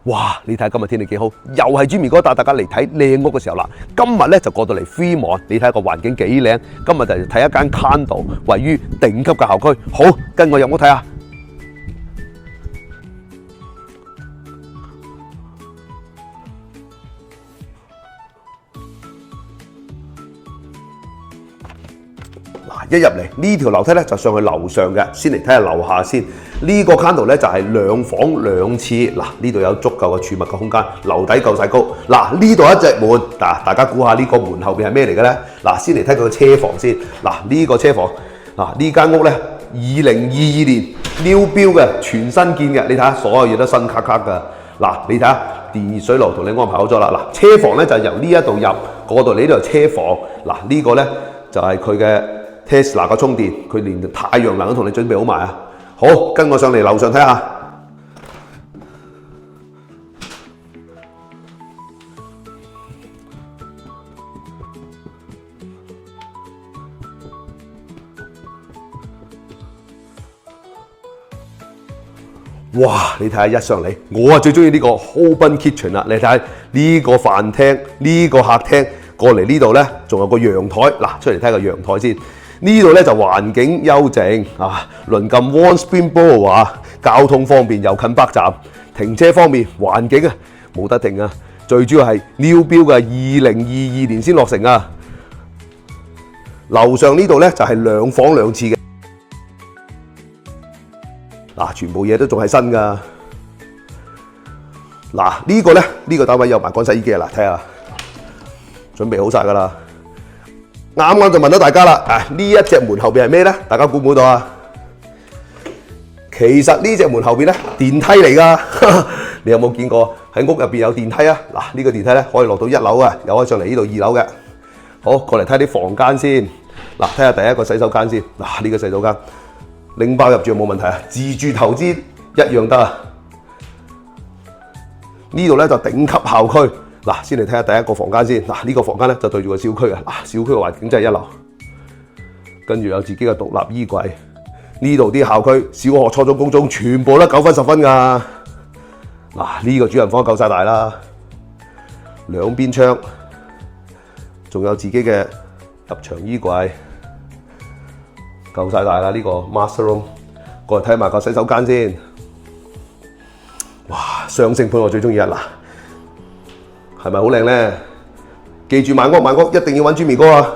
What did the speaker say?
哇！你睇下今日天氣幾好，又係Jimmy哥帶大家嚟睇靚屋嘅時候啦。今日咧就過到嚟 Fremont， 你睇下個環境幾靚。今日就嚟睇一間 condo， 位於頂級嘅校區。好，跟我入屋睇下。一入嚟呢條樓梯咧就上去樓上嘅，先嚟睇下樓下先。呢個 condo 咧就係2房2廁，嗱呢度有足夠嘅儲物嘅空間，樓底夠晒高。嗱呢度一隻門，大家估下呢個門後邊係咩嚟嘅咧？嗱，先嚟睇佢個車房先。嗱呢個車房，嗱呢間屋咧2022年 new build 嘅，全新建嘅。你睇下所有嘢都新卡卡㗎。嗱你睇下電熱水爐同你安排好咗啦。嗱車房咧就由呢一度入，嗰度呢度係車房。嗱呢個咧就係佢嘅Tesla 個充電，佢連太陽能都同你準備好埋啊！好，跟我上嚟樓上睇下。哇！你睇下一上嚟，我最中意呢個 open kitchen 啦。你睇下呢個飯廳，呢個客廳，過嚟呢度咧，仲有個陽台。嗱，出嚟睇個陽台先。呢度咧就環境幽靜啊，鄰近 Warm Springs Borough啊，交通方便又近北站，停車方面環境啊冇得停啊，最主要係 new build 嘅2022年先落成啊。樓上呢度咧就係2房2廁嘅，嗱全部嘢都仲係新㗎。嗱呢個咧呢個單位有埋乾洗衣機啊，嗱睇下準備好晒㗎啦。啱啱就問到大家啦，呢一隻門後邊係咩咧？大家估唔估到啊？其實呢隻門後邊咧電梯嚟㗎，你有冇見過喺屋入邊有電梯啊？嗱，呢個電梯咧可以落到1樓啊，又可以上嚟呢度2樓嘅。好，過嚟睇下啲房間先。嗱，睇下第一個洗手間先。嗱，呢個洗手間拎包入住冇問題啊，自住投資一樣得啊。呢度咧就頂級校區。嗱，先嚟睇下第一個房間先。嗱，呢個房間咧就對住個小區啊。嗱，小區嘅環境真係一流。跟住有自己嘅獨立衣櫃。呢度啲校區，小學、初中、高中全部都9分10分㗎。嗱，呢個主人房夠晒大啦，兩邊窗，仲有自己嘅入牆衣櫃，夠晒大啦。呢個 master room， 過嚟睇埋個洗手間先。哇，雙星盤我最中意啊！嗱。係咪好靚咧？記住買屋一定要揾Jimmy哥啊！